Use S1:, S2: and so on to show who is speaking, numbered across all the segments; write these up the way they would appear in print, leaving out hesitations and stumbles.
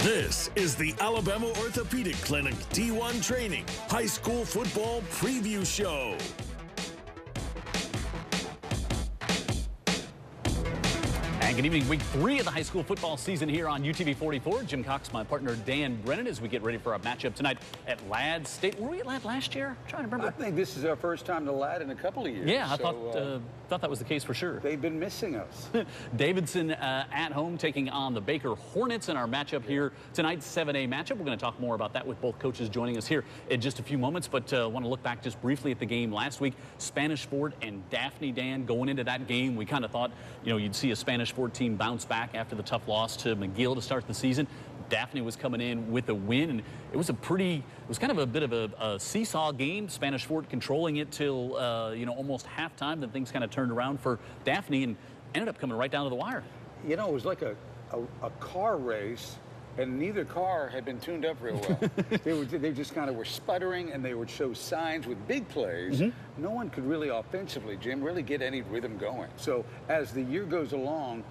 S1: This is the Alabama Orthopedic Clinic D1 Training High School Football Preview Show.
S2: And good evening. Week 3 of the high school football season here on UTV 44. Jim Cox, my partner Dan Brennan, as we get ready for our matchup tonight at Ladd State. Were we at Ladd last year? I'm trying to remember.
S3: I think this is our first time to Ladd in a couple of years.
S2: Yeah, I thought that was the case for sure.
S3: They've been missing us.
S2: Davidson at home taking on the Baker Hornets in our matchup here tonight, 7A matchup. We're going to talk more about that with both coaches joining us here in just a few moments, but want to look back just briefly at the game last week. Spanish Fort and Daphne, Dan, going into that game, we kind of thought, you'd see a Spanish Fort team bounce back after the tough loss to McGill to start the season. Daphne was coming in with a win, and it was kind of a bit of a seesaw game. Spanish Fort controlling it till almost halftime. Then things kind of turned around for Daphne and ended up coming right down to the wire.
S3: It was like a car race, and neither car had been tuned up real well. they just kind of were sputtering, and they would show signs with big plays. No one could really offensively, Jim, really get any rhythm going. So as the year goes along,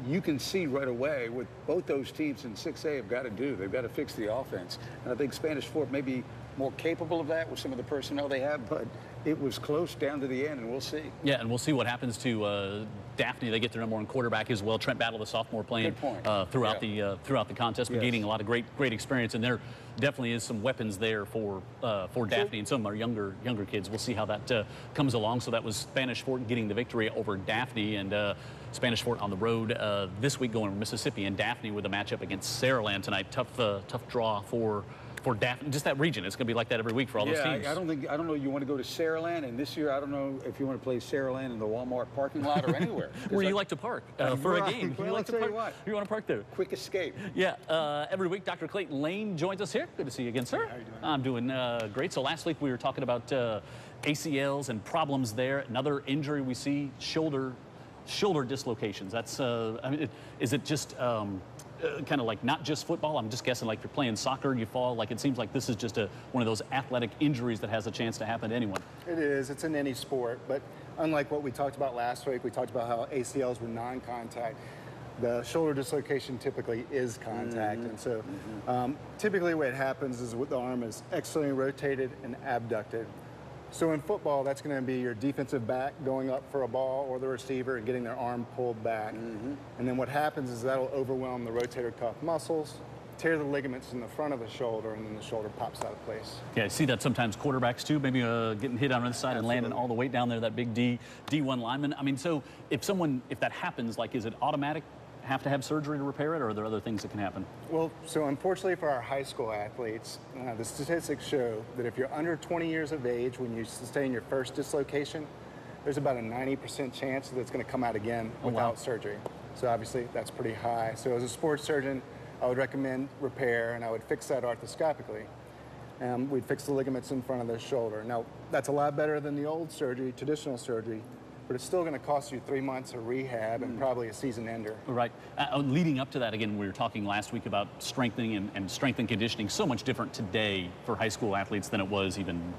S3: you can see right away what both those teams in 6A have got to do. They've got to fix the offense. And I think Spanish Fort may be more capable of that with some of the personnel they have, but it was close down to the end, and we'll see. Yeah,
S2: and we'll see what happens to Daphne. They get their number one quarterback as well. Trent Battle, the sophomore, playing throughout the contest, but gaining a lot of great experience. And there definitely is some weapons there for Daphne and some of our younger kids. We'll see how that comes along. So that was Spanish Fort getting the victory over Daphne, and Spanish Fort on the road this week going to Mississippi, and Daphne with a matchup against Saraland tonight. Tough draw for Daphne, just that region. It's going to be like that every week for all those teams.
S3: I don't know you want to go to Saraland, and this year I don't know if you want to play Saraland in the Walmart parking lot or anywhere.
S2: Where you like to park for a game.
S3: Well, I'll tell you what.
S2: You want to park there.
S3: Quick escape.
S2: Yeah, every week Dr. Clayton Lane joins us here. Good to see you again, sir.
S3: How are you doing?
S2: I'm doing great. So last week we were talking about ACLs and problems there. Another injury we see, shoulder dislocations. That's is it just kind of like not just football? I'm just guessing like you're playing soccer and you fall. Like it seems like this is just one of those athletic injuries that has a chance to happen to anyone.
S4: It is. It's in any sport, but unlike what we talked about last week, we talked about how ACLs were non-contact. The shoulder dislocation typically is contact, and so typically what happens is the arm is externally rotated and abducted. So in football, that's going to be your defensive back going up for a ball, or the receiver and getting their arm pulled back. And then what happens is that'll overwhelm the rotator cuff muscles, tear the ligaments in the front of the shoulder, and then the shoulder pops out of place.
S2: Yeah, I see that sometimes quarterbacks too, maybe getting hit on the side and landing all the way down there, that big D1 lineman. I mean, so if that happens, like, is it automatic? Have to have surgery to repair it, or are there other things that can happen?
S4: Well, so unfortunately for our high school athletes, the statistics show that if you're under 20 years of age when you sustain your first dislocation, there's about a 90% chance that it's going to come out again without surgery. So obviously that's pretty high. So as a sports surgeon, I would recommend repair, and I would fix that arthroscopically. We'd fix the ligaments in front of the shoulder. Now, that's a lot better than the old surgery, traditional surgery, but it's still going to cost you 3 months of rehab and probably a season ender.
S2: Right. Leading up to that, again, we were talking last week about strengthening and strength and conditioning. So much different today for high school athletes than it was even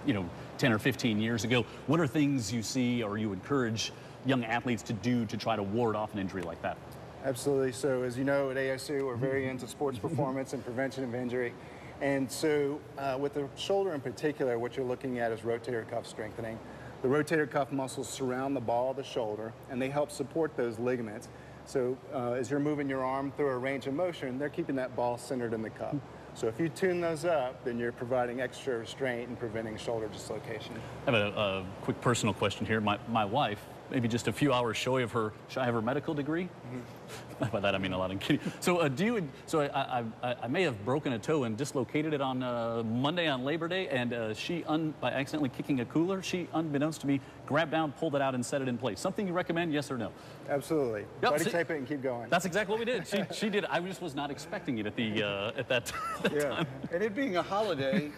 S2: 10 or 15 years ago. What are things you see or you encourage young athletes to do to try to ward off an injury like that?
S4: Absolutely. So as you know, at ASU, we're very into sports performance and prevention of injury. And so with the shoulder in particular, what you're looking at is rotator cuff strengthening. The rotator cuff muscles surround the ball of the shoulder, and they help support those ligaments. So as you're moving your arm through a range of motion, they're keeping that ball centered in the cup. So if you tune those up, then you're providing extra restraint and preventing shoulder dislocation.
S2: I have a quick personal question here. My wife, maybe just a few hours shy of her medical degree. By that I mean a lot. I'm kidding. So I may have broken a toe and dislocated it on Monday on Labor Day, and she, by accidentally kicking a cooler, she, unbeknownst to me, grabbed down, pulled it out, and set it in place. Something you recommend, yes or no?
S4: Absolutely.
S2: Yep,
S4: Buddy tape it and keep going.
S2: That's exactly what we did. She did. I just was not expecting it at that time.
S3: And it being a holiday,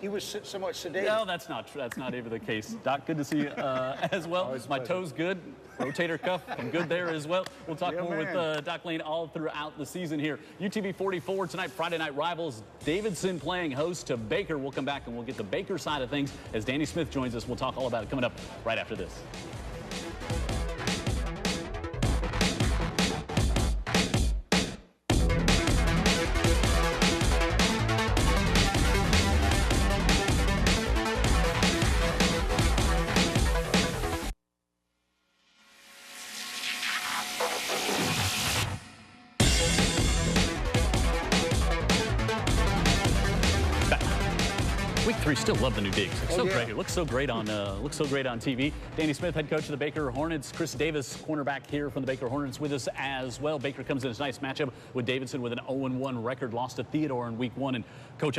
S3: he was somewhat sedated.
S2: No, that's not true. That's not even the case. Doc, good to see you as well.
S4: Always
S2: My toe's good. Rotator cuff, I'm good there as well. We'll talk more with Doc Lane all throughout the season here. UTV 44 tonight, Friday night rivals. Davidson playing host to Baker. We'll come back and we'll get the Baker side of things as Danny Smith joins us. We'll talk all about it coming up right after this. Week 3, still love the new digs. Looks so
S3: yeah.
S2: great. It looks so great on TV. Danny Smith, head coach of the Baker Hornets. Chris Davis, cornerback here from the Baker Hornets, with us as well. Baker comes in a nice matchup with Davidson with an 0-1 record, lost to Theodore in week 1. And coach,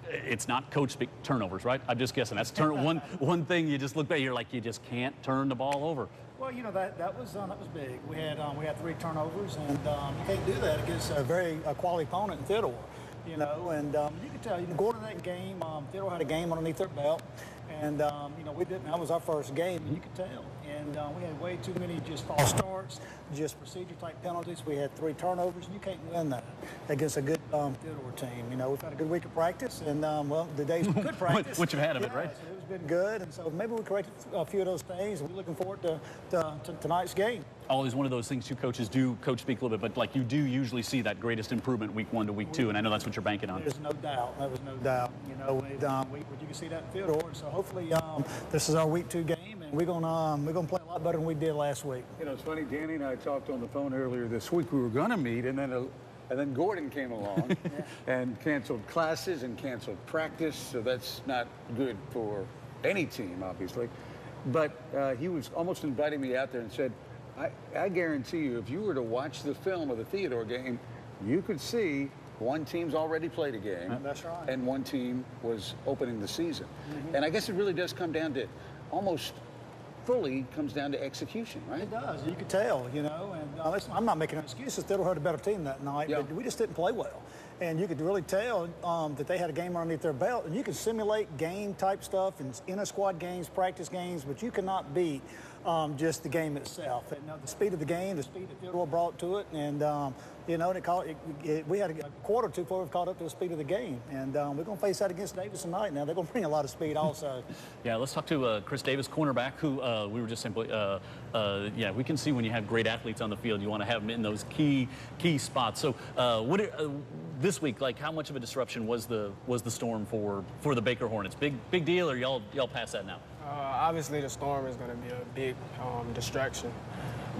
S2: it's not coach speak turnovers, right? I'm just guessing. That's one thing you just look back, you're like, you just can't turn the ball over.
S5: Well, you know, that was big. We had 3 turnovers, and you can't do that against a very quality opponent in Theodore. You know, and you can tell, going to that game, Theodore had a game underneath their belt, and, you know, we didn't. That was our first game, and you could tell. And we had way too many just false starts, just procedure-type penalties. We had 3 turnovers, and you can't win that against a good Theodore team. You know, we've had a good week of practice, and, well, the days were good practice.
S2: What you've had of it, right?
S5: So it's been good, and so maybe we corrected a few of those things, and we're looking forward to tonight's game.
S2: Always one of those things you coaches do, coach speak a little bit, but like you do usually see that greatest improvement week 1 to week 2, and I know that's what you're banking on.
S5: There's no doubt. There was no doubt. You know, you can see that in Theodore. So hopefully, this is our week 2 game, and we're gonna play a lot better than we did last week.
S3: You know, it's funny. Danny and I talked on the phone earlier this week. We were going to meet, and then Gordon came along and canceled classes and canceled practice. So that's not good for any team, obviously. But he was almost inviting me out there and said, I guarantee you, if you were to watch the film of the Theodore game, you could see one team's already played a game.
S5: That's right.
S3: And one team was opening the season. And I guess it really does come down to, almost fully comes down to execution, right?
S5: It does. You could tell, you know. And listen, I'm not making excuses. Theodore had a better team that night, but we just didn't play well. And you could really tell that they had a game underneath their belt. And you can simulate game-type stuff and inter-squad games, practice games, but you cannot beat just the game itself. And, the speed of the game, the speed that Theodore brought to it, and you know, we had a quarter or two before we caught up to the speed of the game. And we're going to face that against Davidson tonight. Now they're going to bring a lot of speed also.
S2: Yeah, let's talk to Chris Davis, cornerback, who we were just simply, yeah, we can see when you have great athletes on the field, you want to have them in those key spots. So this week, like, how much of a disruption was the storm for the Baker Hornets? Big deal, or y'all past that now?
S6: Obviously, the storm is going to be a big distraction,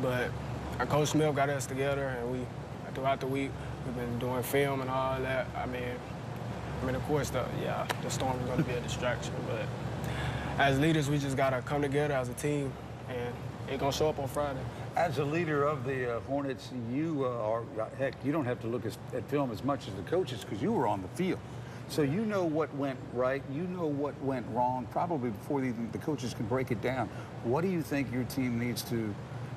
S6: but our Coach Smith got us together, and throughout the week we've been doing film and all that. I mean, of course, the storm is going to be a distraction, but as leaders, we just got to come together as a team, and it's going to show up on Friday.
S3: As a leader of the Hornets, you heck, you don't have to look at film as much as the coaches because you were on the field. So you know what went right, you know what went wrong, probably before the coaches can break it down. What do you think your team needs to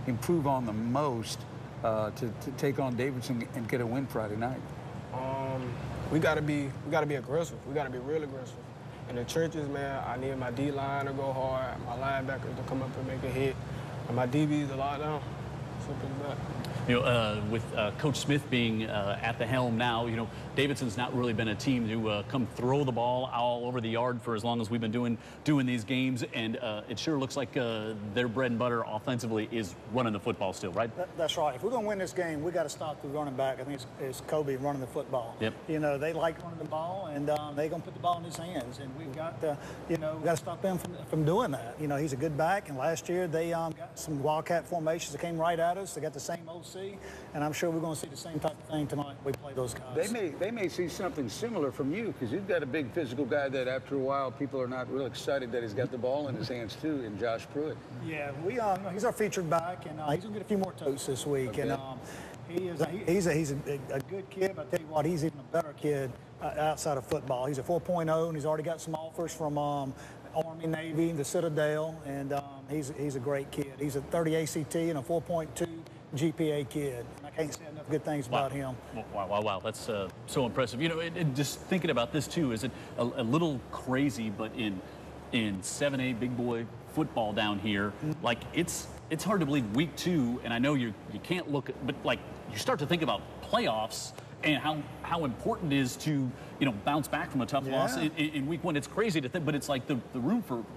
S3: improve on the most to take on Davidson and get a win Friday night?
S6: We gotta be aggressive. We gotta be real aggressive. In the trenches, man, I need my D-line to go hard, my linebackers to come up and make a hit, and my DBs to lock down. Simple as that.
S2: You know, with Coach Smith being at the helm now, you know, Davidson's not really been a team to come throw the ball all over the yard for as long as we've been doing these games, and it sure looks like their bread and butter offensively is running the football still, right?
S5: That's right. If we're going to win this game, we got to stop the running back. I think it's Kobe running the football.
S2: Yep.
S5: You know, they like running the ball, and they're going to put the ball in his hands, and we've got to, you know, got to stop them from doing that. You know, he's a good back, and last year they got some wildcat formations that came right at us. They got the same OC, and I'm sure we're going to see the same type of thing tonight when we play those guys.
S3: They may see something similar from you because you've got a big physical guy that after a while people are not real excited that he's got the ball in his hands too, in Josh Pruitt.
S5: Yeah, he's our featured back, and he's going to get a few more totes this week.
S3: Okay.
S5: And he's a good kid, but I tell you what, he's even a better kid outside of football. He's a 4.0, and he's already got some offers from Army, Navy, the Citadel, and he's a great kid. He's a 30 ACT and a 4.2 GPA kid. And I can't say enough good things about him.
S2: Wow. That's so impressive. You know, just thinking about this too, is it a little crazy, but in 7A big boy football down here, like it's hard to believe week 2, and I know you can't look at, but like you start to think about playoffs and how important it is to, you know, bounce back from a tough loss in week 1. It's crazy to think, but it's like the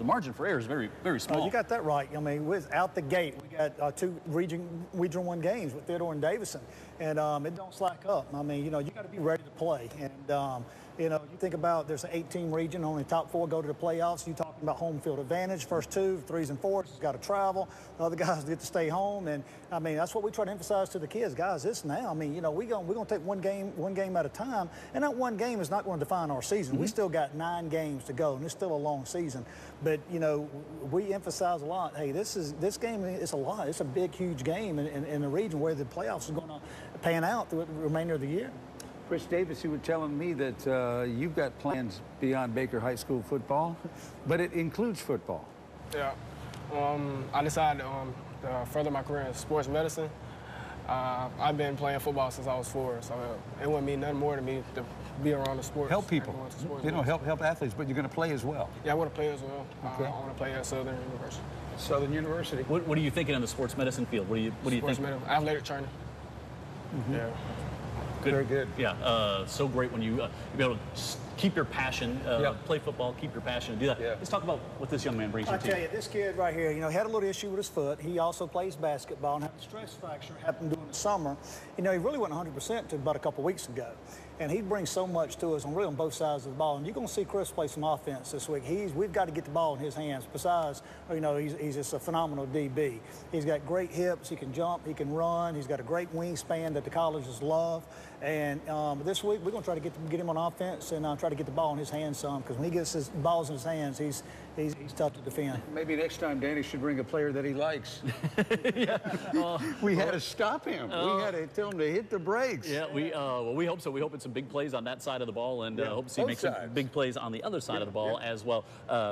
S2: margin for error is very, very small.
S5: You got that right. I mean, out the gate, we got 2 Region 1 games with Theodore and Davidson, and it don't slack up. I mean, you know, you got to be ready to play, and You know, you think about there's an 8-team region, only the top 4 go to the playoffs. You're talking about home field advantage. First 2, 3s and 4s, got to travel. The other guys get to stay home. And, I mean, that's what we try to emphasize to the kids. Guys, it's now. I mean, you know, we're gonna take one game at a time. And that one game is not going to define our season. We still got 9 games to go, and it's still a long season. But, you know, we emphasize a lot, hey, this game is a lot. It's a big, huge game in the region where the playoffs are going to pan out through the remainder of the year.
S3: Chris Davis, you were telling me that you've got plans beyond Baker High School football, but it includes football.
S6: Yeah. I decided to further my career in sports medicine. I've been playing football since I was 4, so it wouldn't mean nothing more to me to be around the sports.
S3: Help people. You know, help athletes, but you're going to play as well.
S6: Yeah, I want to play as well.
S3: Okay.
S6: I want to play at Southern University.
S3: Southern University.
S2: What are you thinking in the sports medicine field? What do you think?
S6: Athletic training. Yeah.
S2: Good.
S3: Very good.
S2: Yeah, so great when you be able to keep your passion, play football, keep your passion, and do that.
S3: Yeah.
S2: Let's talk about what this young man brings you
S5: I
S2: to.
S5: tell you, this kid right here, you know, had a little issue with his foot. He also plays basketball and had a stress fracture happened during the summer. You know, he really wasn't 100% until about a couple weeks ago. And he brings so much to us on both sides of the ball. And you're going to see Chris play some offense this week. We've got to get the ball in his hands. Besides, you know, he's just a phenomenal DB. He's got great hips. He can jump. He can run. He's got a great wingspan that the colleges love. And this week, we're going to try to get him on offense and try to get the ball in his hands some, because when he gets his balls in his hands, he's tough to defend.
S3: Maybe next time Danny should bring a player that he likes. We had to stop him. We had to tell him to hit the brakes.
S2: Yeah, we hope so. We hope it's some big plays on that side of the ball, and hope to see make some big plays on the other side of the ball as well.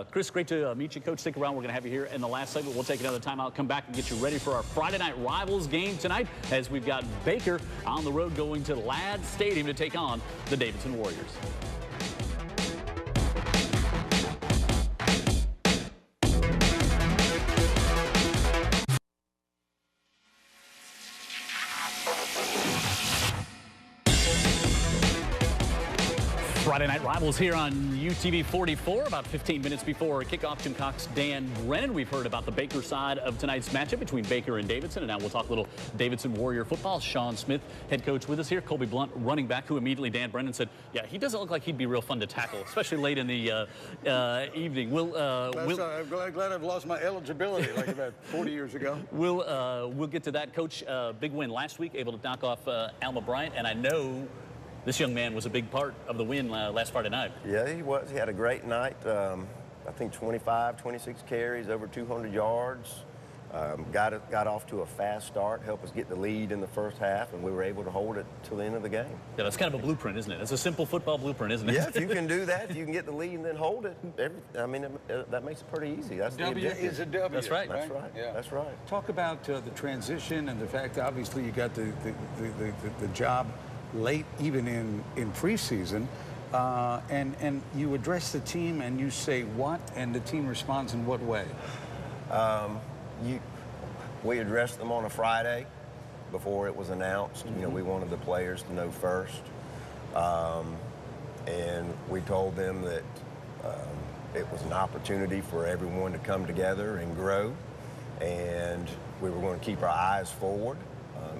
S2: Chris, great to meet you, Coach. Stick around. We're going to have you here in the last segment. We'll take another timeout, come back, and get you ready for our Friday Night Rivals game tonight, as we've got Baker on the road going to Ladd Stadium to take on the Davidson Warriors. Friday Night Rivals here on UTV 44, about 15 minutes before kickoff. Jim Cox, Dan Brennan. We've heard about the Baker side of tonight's matchup between Baker and Davidson, and now we'll talk a little Davidson Warrior football. Sean Smith, head coach, with us here. Colby Blunt, running back, who immediately Dan Brennan said, yeah, he doesn't look like he'd be real fun to tackle, especially late in the evening.
S3: I'm glad I've lost my eligibility like about 40 years ago.
S2: We'll get to that. Coach, big win last week, able to knock off Alma Bryant, and I know this young man was a big part of the win last Friday night.
S7: Yeah, he was. He had a great night. I think 25, 26 carries, over 200 yards. Got off to a fast start, helped us get the lead in the first half, and we were able to hold it till the end of the game.
S2: Yeah, that's kind of a blueprint, isn't it? It's a simple football blueprint, isn't it?
S7: Yeah, if you can do that, if you can get the lead and then hold it, that makes it pretty easy. That's the
S3: W
S7: objective.
S3: is a W.
S2: That's right.
S7: That's right.
S3: Yeah.
S7: That's right.
S3: Talk about the transition and the fact, obviously, you got the job late, even in preseason, and you address the team and you say what, and the team responds in what way?
S7: We addressed them on a Friday before it was announced. You know, we wanted the players to know first, and we told them that it was an opportunity for everyone to come together and grow, and we were going to keep our eyes forward.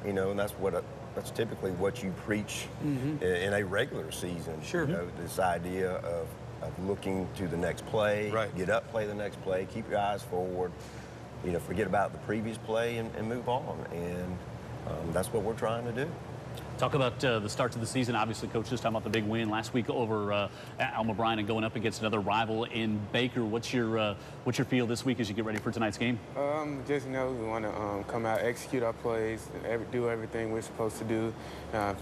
S7: You know, and that's typically what you preach in a regular season.
S3: Sure.
S7: You know, this idea of looking to the next play,
S3: right.
S7: Get up, play the next play, keep your eyes forward, you know, forget about the previous play and move on. And that's what we're trying to do.
S2: Talk about the start to the season. Obviously, Coach, just talking about the big win last week over Alma Bryant and going up against another rival in Baker. What's your feel this week as you get ready for tonight's game?
S8: Just, you know, we want to come out, execute our plays, do everything we're supposed to do,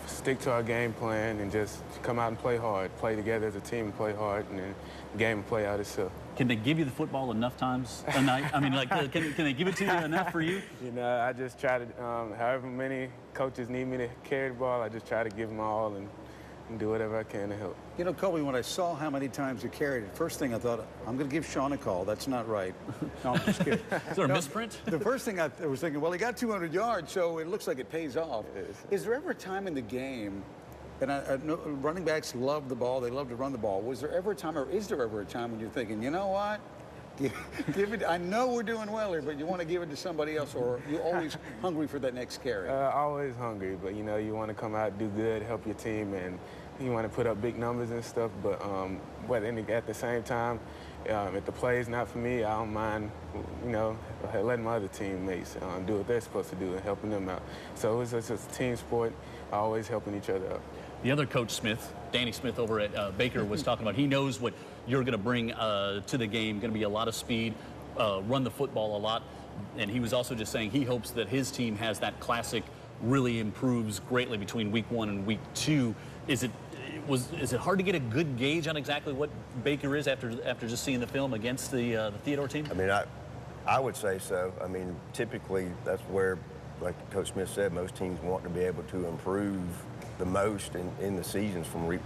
S8: stick to our game plan, and just come out and play hard, play together as a team and play hard, and then the game will play out itself.
S2: Can they give you the football enough times a night? I mean, like, can they give it to you enough for you?
S8: You know, I just try to, however many coaches need me to carry the ball, I just try to give them all and do whatever I can to help.
S3: You know, Colby, when I saw how many times he carried it, first thing I thought, I'm going to give Sean a call. That's not right. No, I'm just kidding.
S2: Is there a misprint?
S3: The first thing I was thinking, well, he got 200 yards, so it looks like it pays off. Is there ever a time in the game, and I know running backs love the ball, they love to run the ball. Was there ever a time, or is there ever a time when you're thinking, you know what? Give it. I know we're doing well here, but you want to give it to somebody else, or you're always hungry for that next carry?
S8: Always hungry, but, you know, you want to come out, do good, help your team, and he want to put up big numbers and stuff, but at the same time, if the play is not for me, I don't mind, letting my other teammates do what they're supposed to do and helping them out. So it's just a team sport, always helping each other out.
S2: The other coach, Smith, Danny Smith over at Baker, was talking about he knows what you're going to bring to the game, going to be a lot of speed, run the football a lot. And he was also just saying he hopes that his team has that classic, really improves greatly between week 1 and week 2. Is it hard to get a good gauge on exactly what Baker is after just seeing the film against the Theodore team?
S7: I mean, I would say so. I mean, typically that's where, like Coach Smith said, most teams want to be able to improve the most in the seasons from week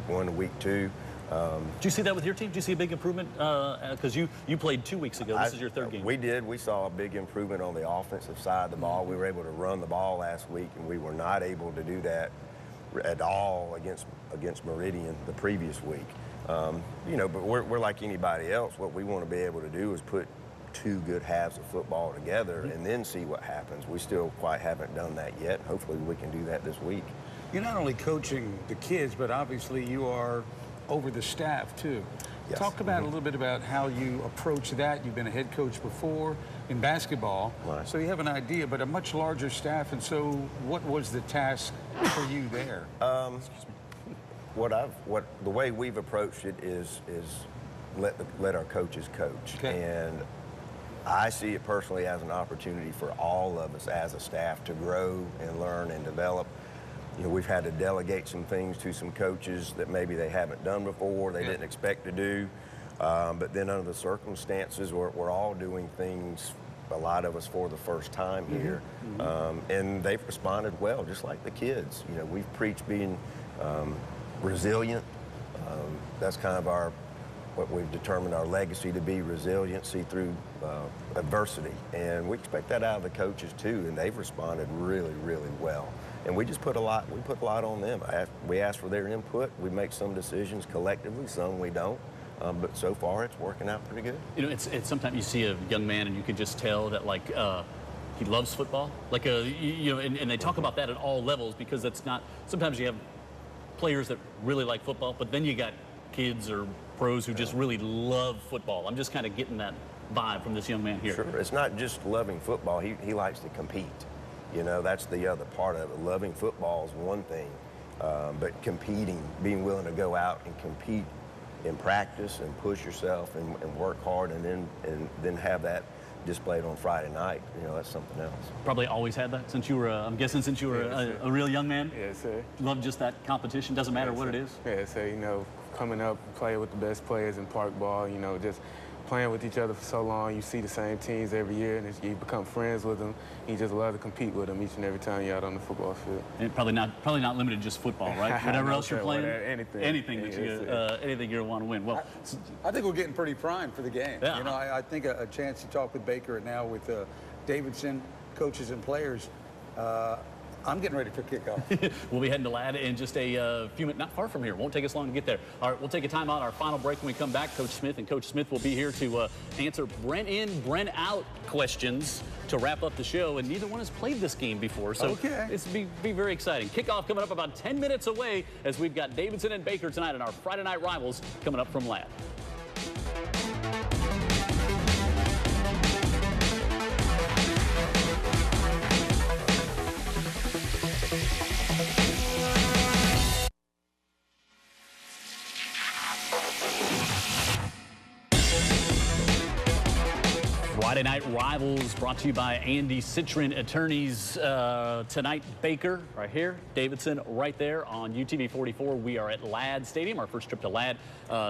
S7: 1 to week 2.
S2: Do you see that with your team? Do you see a big improvement? Because you played 2 weeks ago. This is your third game.
S7: We did. We saw a big improvement on the offensive side of the ball. We were able to run the ball last week, and we were not able to do that at all against Meridian the previous week. But we're like anybody else. What we want to be able to do is put 2 good halves of football together and then see what happens. We still quite haven't done that yet. Hopefully we can do that this week.
S3: You're not only coaching the kids, but obviously you are over the staff too.
S7: Yes.
S3: Talk about a little bit about how you approach that. You've been a head coach before in basketball,
S7: right.
S3: So you have an idea, but a much larger staff. And so what was the task for you there?
S7: The way we've approached it is let our coaches coach.
S3: Okay.
S7: And I see it personally as an opportunity for all of us as a staff to grow and learn and develop. We've had to delegate some things to some coaches that maybe they haven't done before, they didn't expect to do. But then under the circumstances, we're all doing things, a lot of us, for the first time here. And they've responded well, just like the kids. We've preached being resilient. That's kind of what we've determined our legacy to be, resiliency through adversity. And we expect that out of the coaches too, and they've responded really, really well. And we just put a lot on them. We ask for their input. We make some decisions collectively, some we don't. But so far, it's working out pretty good.
S2: It's sometimes you see a young man and you can just tell that he loves football. And they talk about that at all levels, because that's not. Sometimes you have players that really like football, but then you got kids or pros who just really love football. I'm just kind of getting that vibe from this young man here.
S7: Sure, it's not just loving football. He likes to compete. That's the other part of it. Loving football is one thing, but competing, being willing to go out and compete in practice and push yourself and work hard, and then have that displayed on Friday night, that's something else.
S2: Probably always had that since you were, I'm guessing, since you were a real young man?
S8: Yes, sir.
S2: Love just that competition, doesn't matter what it is?
S8: Yeah, so, coming up, playing with the best players in park ball, just playing with each other for so long, you see the same teams every year, and you become friends with them. You just love to compete with them each and every time you're out on the football field.
S2: And probably not limited to just football, right? Whatever else you're playing,
S8: anything
S2: anything you want to win. Well,
S3: I think we're getting pretty primed for the game.
S2: Yeah.
S3: I think a chance to talk with Baker and now with Davidson, coaches and players. I'm getting ready for kickoff.
S2: We'll be heading to Ladd in just a few minutes, not far from here. Won't take us long to get there. All right, we'll take a time out, our final break. When we come back, Coach Smith and Coach Smith will be here to answer Brent in, Brent out questions to wrap up the show. And neither one has played this game before, so it's be very exciting. Kickoff coming up about 10 minutes away, as we've got Davidson and Baker tonight in our Friday night rivals coming up from Ladd. Friday Night Rivals brought to you by Andy Citron Attorneys. Tonight, Baker right here, Davidson right there on UTV 44. We are at Ladd Stadium, our first trip to Ladd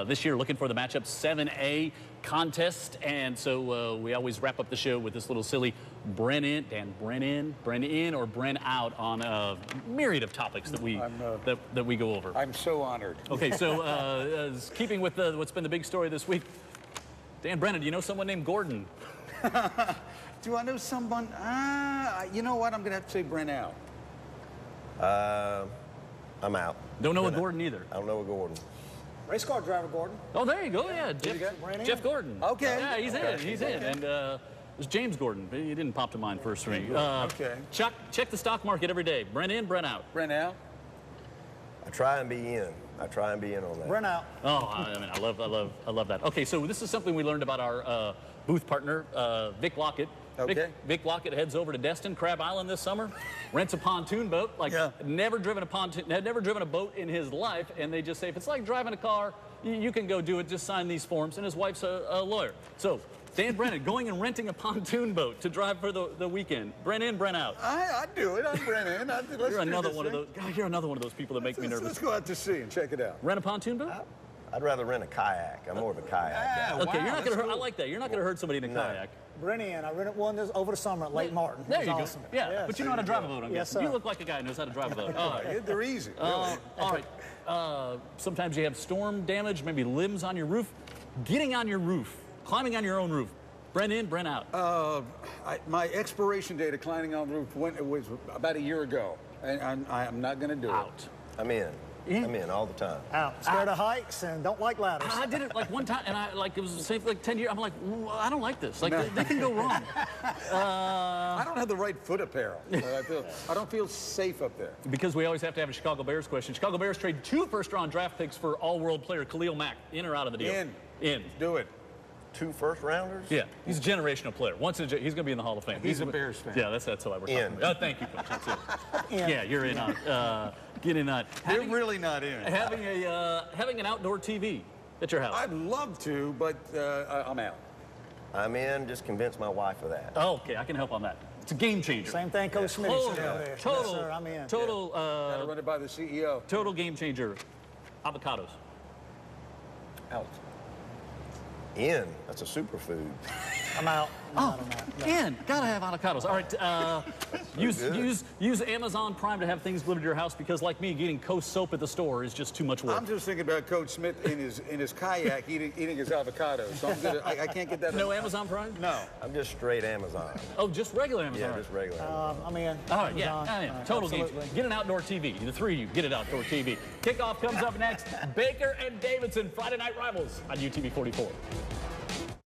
S2: this year, looking for the matchup 7A contest. And so we always wrap up the show with this little silly Brent in or Brent out on a myriad of topics that we that we go over.
S3: I'm so honored.
S2: Okay, so keeping with what's been the big story this week, Dan Brennan, do you know someone named Gordon?
S3: Do I know someone? You know what? I'm going to have to say Brent out.
S7: I'm out.
S2: Don't know a Gordon either.
S7: I don't know a Gordon.
S5: Race car driver Gordon.
S2: Oh, there you go. Yeah, Jeff Gordon.
S3: Okay.
S2: Yeah, he's in. He's in. And there's James Gordon. He didn't pop to mind first for me.
S3: Okay.
S2: Chuck, check the stock market every day. Brent in, Brent out.
S3: Brent out.
S7: I try and be in. I try and be in on that.
S5: Brent out.
S2: Oh, I mean, I love that. Okay, so this is something we learned about our booth partner, Vic Lockett.
S3: Okay.
S2: Vic Lockett heads over to Destin, Crab Island this summer, rents a pontoon boat. Like, never driven a boat in his life, and they just say, if it's like driving a car, you can go do it, just sign these forms, and his wife's a lawyer. So, Dan Brennan going and renting a pontoon boat to drive for the weekend. Brent in, Brent out.
S3: I do it. I'm Brennan.
S2: You're another one of those. God, you're another one of those people that make me nervous.
S3: Let's go out to sea and check it out.
S2: Rent a pontoon boat?
S7: I'd rather rent a kayak. I'm more of a kayak guy.
S2: Okay,
S3: wow,
S2: you're not gonna hurt.
S3: cool.
S2: I like that. You're not gonna hurt somebody in a kayak.
S5: Brennan, I rented one over the summer at Lake Martin.
S2: There
S5: It
S2: you
S5: was
S2: go.
S5: awesome.
S2: Yeah,
S5: Yes.
S2: but you know how to drive a boat.
S5: Yes,
S2: You
S5: sir.
S2: look like a guy who knows how to drive a boat. All right.
S3: They're easy.
S2: All right. Sometimes you have storm damage, maybe limbs on your roof. Getting on your roof, climbing on your own roof. Brent in, Brent out.
S3: My expiration date of climbing on the roof was about a year ago, and I'm not going to do
S2: Out.
S7: I'm in. I'm in all the time.
S5: Out. Scared of heights and don't like ladders.
S2: I did it like one time, and it was the same for like 10 years. I'm like, I don't like this. Like, they can go wrong.
S3: I don't have the right foot apparel. I don't feel safe up there.
S2: Because we always have to have a Chicago Bears question. Chicago Bears trade 2 first-round draft picks for all-world player Khalil Mack. In or out of the deal? In.
S3: Do it.
S7: 2 first-rounders?
S2: Yeah, he's a generational player. He's going to be in the Hall of Fame.
S3: He's a Bears fan.
S2: Yeah, that's why we're talking about. Thank you, Coach. That's it. Yeah, you're in on. Get in on.
S3: They're really not in.
S2: Having an outdoor TV at your house.
S3: I'd love to, but I'm out.
S7: I'm in. Just convince my wife of that.
S2: Oh, okay, I can help on that. It's a game changer.
S5: Same thing Coach Smith said over there.
S2: Total.
S5: Yes, sir, I'm in.
S2: Total.
S3: Gotta run it by the CEO.
S2: Total game changer. Avocados.
S3: Out.
S7: In. That's a superfood.
S5: I'm out.
S2: Oh, and gotta have avocados. All right, use Amazon Prime to have things delivered to your house because, like me, getting Coast soap at the store is just too much work.
S3: I'm just thinking about Coach Smith in his kayak eating his avocados. So I can't get that.
S2: No Amazon Prime?
S3: No.
S7: I'm just straight Amazon.
S2: Oh, just regular Amazon.
S7: Yeah, just regular Amazon.
S5: I'm in.
S2: All right, yeah,
S5: Amazon.
S2: I am. Total game.
S5: Absolutely.
S2: Get an outdoor TV. The 3 of you, get an outdoor TV. Kickoff comes up next. Baker and Davidson, Friday Night Rivals on UTV 44.